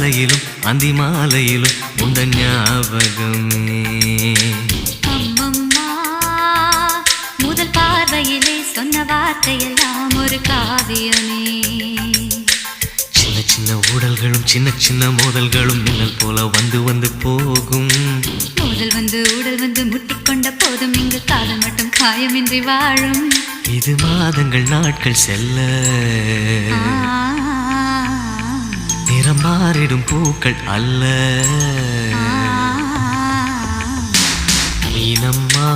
காலையிலும் அந்தி மாலையிலும் உண்ட ஞாபகமே. அம்மம்மா முதல் பார்வையிலே சொன்ன வார்த்தையெல்லாம் ஒரு காவியமே. சின்ன சின்ன ஊடல்களும் சின்ன சின்ன மோதல்களும் மின்னல் போல வந்து வந்து போகும். மோதல் வந்து ஊடல் வந்து முட்டிக்கொண்ட போதும் இங்கு காதல் மட்டும் காயமின்றி வாழும். இது மாதங்கள் நாட்கள் செல்ல நிறம் மாறிடும் பூக்கள் அல்ல. மீனம்மா